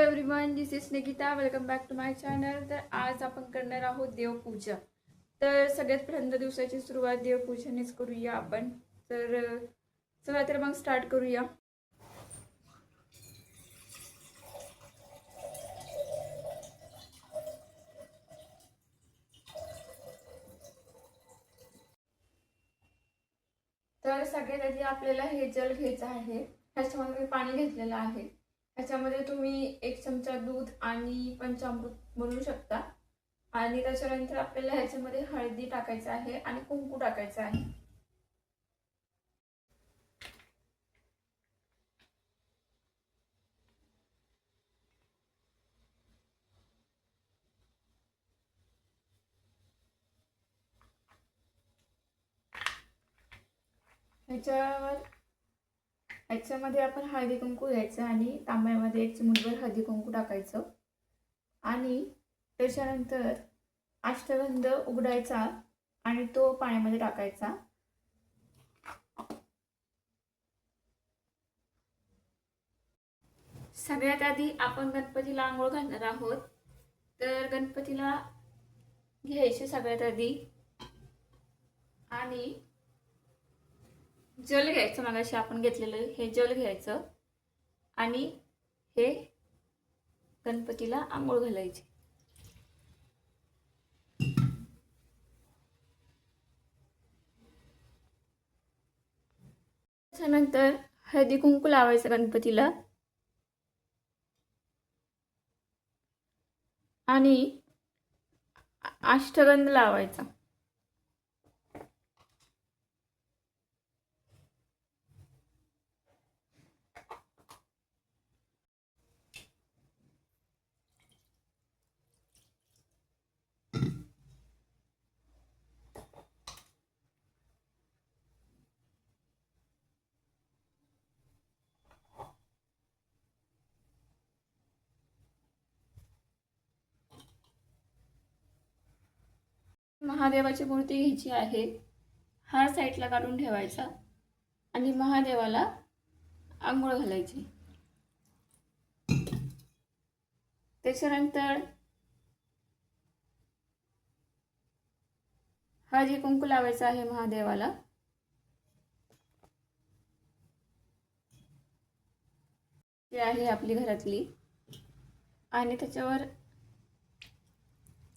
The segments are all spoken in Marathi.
Everyone, this is Nikita. Welcome back to my channel. तर आज आपण करणार आहोत देवपूजा. तर सगळ्यात पहिल्यांदा दिवसाची सुरुवात देवपूजेनेच करूया आपण. तर चला तर मग स्टार्ट करूया. तर सगळ्यात आधी आपल्याला हे जल घ्यायचं आहे. ह्याच्यामध्ये मी पाणी घेतलेलं आहे. ह्याच्यामध्ये तुम्ही 1 चमचा दूध आणि पंचामृत बनवू शकता. आणि त्याच्यानंतर आपल्याला ह्याच्यामध्ये हळदी टाकायचं आहे आणि कुंकू टाकायचं आहे. ह्याच्यामध्ये आपण हळदी कुंकू घ्यायचं आणि तांब्यामध्ये 1 चिमूटभर हळदी कुंकू टाकायचं आणि त्याच्यानंतर अष्टगंध उघडायचा आणि तो पाण्यामध्ये टाकायचा. सगळ्यात आधी आपण गणपतीला आंघोळ घालणार आहोत. तर गणपतीला घ्यायचे सगळ्यात आधी आणि जल घ्यायचं. मगाशी आपण घेतलेलं हे जल घ्यायचं आणि हे गणपतीला आंघोळ घालायची. त्यानंतर हळदी कुंकू लावायचं गणपतीला आणि अष्टगंध लावायचा. महादेवाची मूर्ती घ्यायची आहे. हा साईडला काढून ठेवायचा आणि महादेवाला आंघोळ घालायची. त्याच्यानंतर हळदी कुंकू लावायचा आहे महादेवाला. ही आहे आपली घरातली आणि त्याच्यावर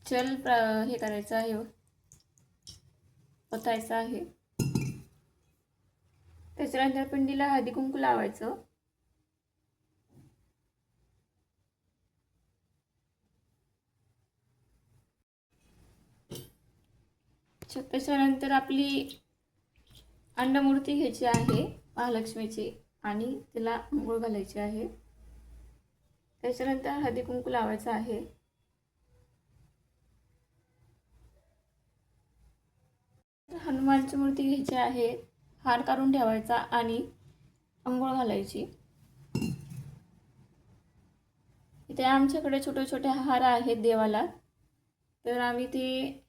जल हे करायचं आहे, ओतायचं आहे. त्याच्यानंतर पिंडीला हळदी कुंकू लावायचं. त्याच्यानंतर आपली अंडमूर्ती घ्यायची आहे महालक्ष्मीची आणि तिला आंघोळ घालायची आहे. त्याच्यानंतर हळदी कुंकू लावायचं आहे. हनुमानची मूर्ती घ्यायची आहे. हार काढून ठेवायचा आणि आंघोळ घालायची. इथे आमच्याकडे छोटे छोटे हार आहेत देवाला, तर आम्ही ते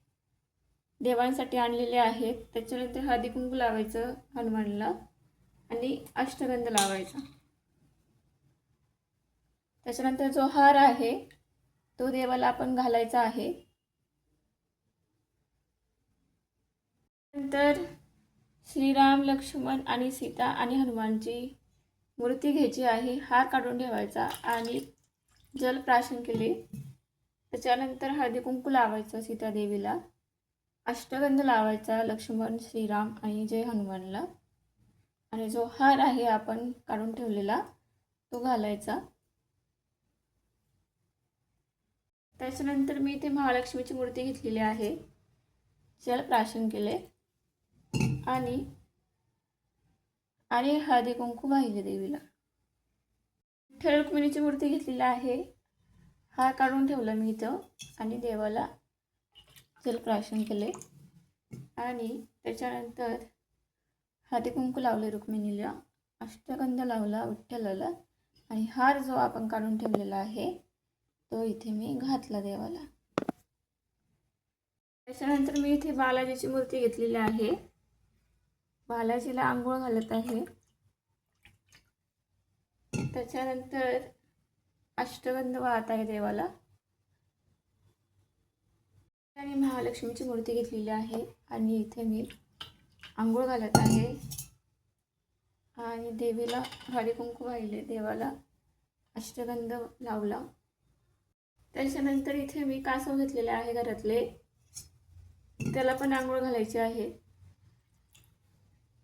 देवांसाठी आणलेले आहेत. त्याच्यानंतर हळदी कुंकू लावायचं हनुमानला आणि अष्टगंध लावायचा. त्याच्यानंतर जो हार आहे तो देवाला आपण घालायचा आहे. नंतर श्रीराम, लक्ष्मण आणि सीता आणि हनुमानची मूर्ती घ्यायची आहे. हार काढून ठेवायचा आणि जल प्राशन केले. त्याच्यानंतर हळदी कुंकू लावायचं सीता देवीला, अष्टगंध लावायचा लक्ष्मण, श्रीराम आणि जय हनुमानला आणि जो हार आहे आपण काढून ठेवलेला तो घालायचा. त्याच्यानंतर मी इथे महालक्ष्मीची मूर्ती घेतलेली आहे. जल प्राशन केले आणि हळदी कुंकू वाहिले देवीला. विठ्ठल रुक्मिणीची मूर्ती घेतलेली आहे. हार काढून ठेवला मी इथं आणि देवाला जलप्राशन केले आणि त्याच्यानंतर हळदी कुंकू लावले रुक्मिणीला, अष्टगंध लावला विठ्ठलाला आणि हार जो आपण काढून ठेवलेला आहे तो इथे मी घातला देवाला. त्याच्यानंतर मी इथे बालाजीची मूर्ती घेतलेली आहे. बालाजीला आंघोळ घालत आहे. त्याच्यानंतर अष्टगंध वाहत आहे देवाला आणि महालक्ष्मीची मूर्ती घेतलेली आहे आणि इथे मी आंघोळ घालत आहे आणि देवीला हळदी कुंकू वाहिले, देवाला अष्टगंध लावला. त्याच्यानंतर इथे मी कासव घेतलेले आहे घरातले, त्याला पण आंघोळ घालायची आहे.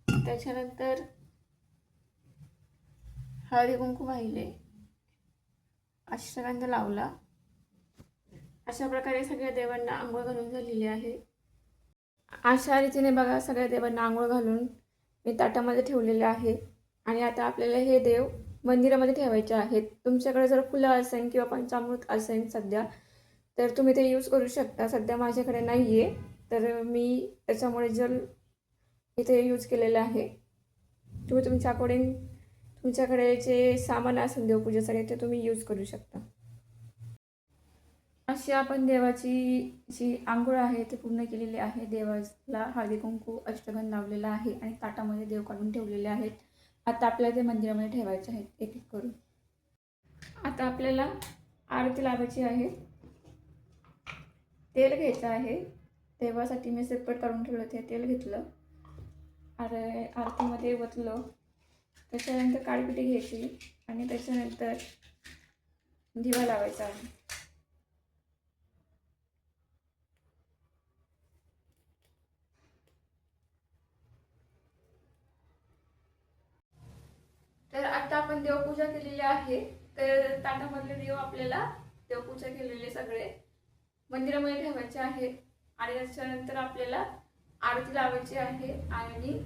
त्याच्यानंतर हळदी कुंकू वाहिले, अष्टगंध लावला. अशा प्रकारे सगळ्या देवांना आंघोळ घालून झालेली आहे. अशा रीतीने बघा सगळ्या देवांना आंघोळ घालून मी ताटामध्ये ठेवलेले आहे. आणि आता आपल्याला हे देव मंदिरामध्ये ठेवायचे आहेत. तुमच्याकडे जर फुलं असेल किंवा पंचामृत असेल सध्या, तर तुम्ही ते यूज करू शकता. सध्या माझ्याकडे नाही आहे, तर मी त्याच्यामुळे जल इथे यूज केलेलं आहे. तुम्ही तुमच्या अकॉर्डिंग तुमच्याकडे जे सामान असेल देवपूजेसाठी ते तुम्ही यूज करू शकता. अशी आपण देवाची जी आंघोळ आहे ती पूर्ण केलेली आहे. देवाला हळदी कुंकू अष्टगंध लावलेला आहे आणि ताटामध्ये देव काढून ठेवलेले आहेत. आता आपल्याला ते मंदिरामध्ये ठेवायचे आहेत एक एक करून. आता आपल्याला आरती लावायची आहे. तेल घ्यायचं आहे. देवासाठी मी सेपरेट काढून ठेवलं, ते तेल घेतलं, आरतीमध्ये ओतलं. त्याच्यानंतर काळीपिठी घ्यायची आणि त्याच्यानंतर दिवा लावायचा आहे. तर आता आपण देवपूजा केलेली आहे. तर ताटामधले देव आपल्याला देवपूजा केलेले सगळे मंदिरामध्ये ठेवायचे आहेत. आणि त्याच्यानंतर आपल्याला आरती लावायची आहे. आणि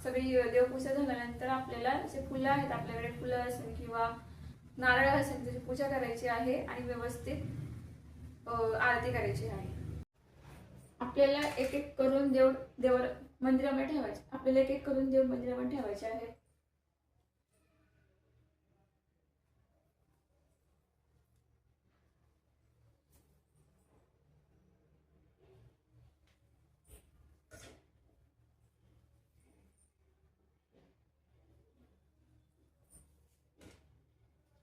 सगळी देवपूजा झाल्यानंतर आपल्याला जे फुलं आहेत, आपल्याकडे फुलं असेल किंवा नारळ असेल त्याची पूजा करायची आहे आणि व्यवस्थित आरती करायची आहे. आपल्याला एक एक करून देव मंदिरामध्ये ठेवायचे. आपल्याला एक एक करून देव मंदिरामध्ये ठेवायचे आहेत.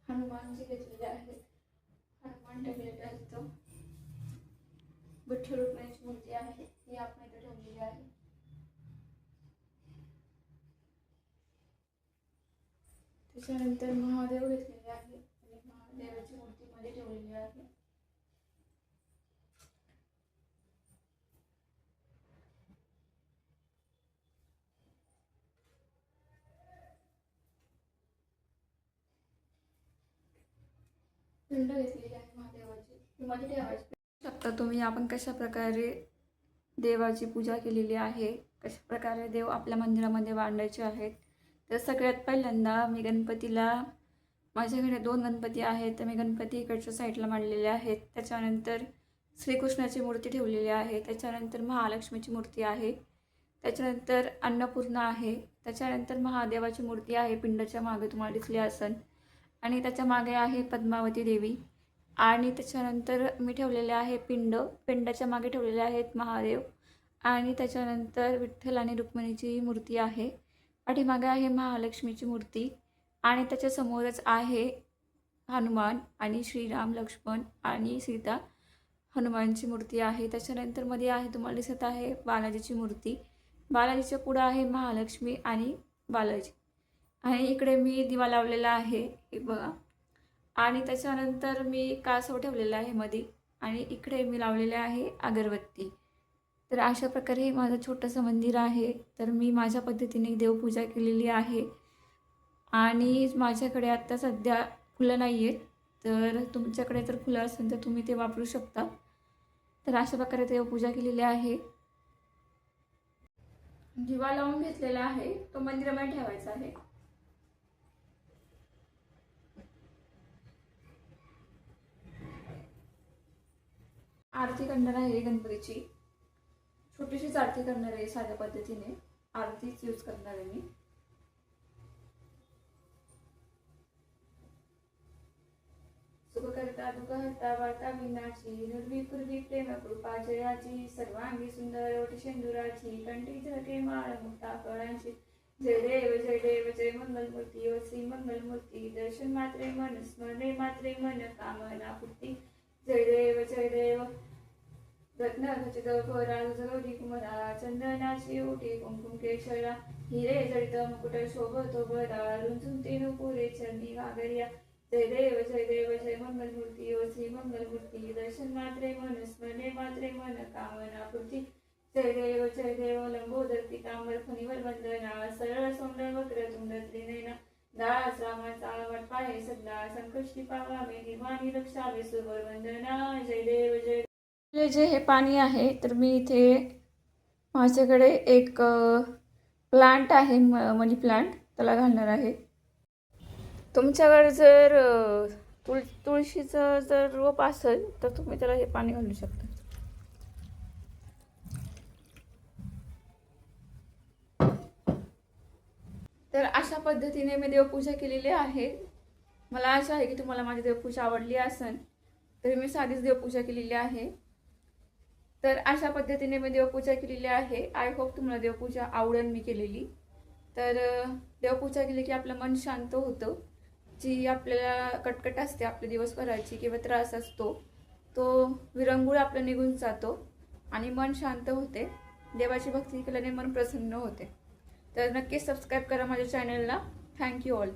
हनुमानजी घेतलेले आहेत. हनुमान ठेवलेले आहेत. विठ्ठल रुक्मिणीची मूर्ती आहे, ही आपण इथे ठेवलेली आहे. त्याच्यानंतर महादेव घेतलेले आहे आणि महादेवाची मूर्ती मध्ये ठेवलेली आहे. पिंड घेतलेली आहे महादेवाची, मध्ये ठेवायची. शकता तुम्ही आपण कशा प्रकारे देवाची पूजा केलेली आहे, कशा प्रकारे देव आपल्या मंदिरामध्ये मांडायचे आहेत. तर सगळ्यात पहिल्यांदा मी गणपतीला, माझ्याकडे 2 गणपती आहेत, तर मी गणपती इकडच्या साईडला मांडलेले आहेत. त्याच्यानंतर श्रीकृष्णाची मूर्ती ठेवलेली आहे. त्याच्यानंतर महालक्ष्मीची मूर्ती आहे. त्याच्यानंतर अन्नपूर्णा आहे. त्याच्यानंतर महादेवाची मूर्ती आहे पिंडाच्या मागे, तुम्हाला दिसली असेल. आणि त्याच्या मागे आहे पद्मावती देवी. आणि त्याच्यानंतर मी ठेवलेले आहे पिंडाच्या मागे ठेवलेले आहेत महादेव. आणि त्याच्यानंतर विठ्ठल आणि रुक्मिणीची मूर्ती आहे. पाठीमागे आहे महालक्ष्मीची मूर्ती आणि त्याच्यासमोरच आहे हनुमान आणि श्रीराम, लक्ष्मण आणि सीता हनुमानची मूर्ती आहे. त्याच्यानंतर मध्ये आहे, तुम्हाला दिसत आहे बालाजीची मूर्ती. बालाजीच्या पुढं आहे महालक्ष्मी आणि बालाजी. आणि इकडे मी दिवा लावलेला आहे, हे बघा. आणि त्याच्यानंतर मी कासव ठेवलेला आहे मध्ये आणि इकडे मी लावलेले आहे अगरबत्ती. तर अशा प्रकारे हे माझं छोटंसं मंदिर आहे. तर मी माझ्या पद्धतीने देवपूजा केलेली आहे. आणि माझ्याकडे आत्ता सध्या फुलं नाही आहेत, तर तुमच्याकडे जर फुलं असेल तर तुम्ही ते वापरू शकता. तर अशा प्रकारे देवपूजा केलेली आहे. दिवा लावून घेतलेला आहे, तो मंदिरामध्ये ठेवायचा आहे. आरती करणार आहे गणपतीची, छोटीशीच आरती करणार आहे. साध्या पद्धतीने आरतीच यूज करणार आहे मी. सुख करता दुःख हरता वार्ता विनाची, निर्वी पूर्वी प्रेम कृपा जयाची, सर्वांगी सुंदर ओटी शेंदुराची, कंठी झळके माळ मुक्ता फळांची, जय देव जय मंगलमूर्ती ओ श्री मंगलमूर्ती दर्शन मात्रे मन स्मरणे मात्रे मन कामना पूर्ती जय देव रत्नखचित घोरा जगोरी कुमरा चंदनाची ओटी कुंकुम केशरा हिरे जडित मुकुट शोभतो बरा रुंचुंती नुपुरे चरणी घागरिया जय देव जय मंगलमूर्ती ओ श्री मंगलमूर्ती दर्शन मात्रे मन स्मरणे मात्रे मन कामना पूर्ती जय देव लंबोदर पितांबर फणीवर वंदना सरळ सोंडळ वक्र तुंड त्रिनयना दास रामाचा वट पाहे सदला संकष्टी पावावे निर्वाणी रक्षावे सुवर वंदना जय देव जे हे पाणी आहे तर मी इथे माझ्याकडे एक प्लांट आहे मनी प्लांट त्याला घालणार आहे. तुमच्याकडे जर तुळशीचं जर रोप असेल तर तुम्ही त्याला हे पाणी घालू शकता. तर अशा पद्धतीने मी देवपूजा केलेली आहे. मला आशा आहे की तुम्हाला माझी देवपूजा आवडली असेल. तर मी साधीच देवपूजा केलेली आहे. तर अशा पद्धतीने मी देवपूजा केलेली आहे. आय होप तुम्हाला देवपूजा आवडेल मी केलेली. तर देवपूजा केली की आपलं मन शांत होतं. जी आपल्याला कटकट असते आपल्या दिवसभराची किंवा त्रास असतो तो विरंगुळ आपलं निघून जातो आणि मन शांत होते. देवाची भक्ती केल्याने मन प्रसन्न होते. तर नक्की सबस्क्राईब करा माझ्या चॅनलला. Thank you all.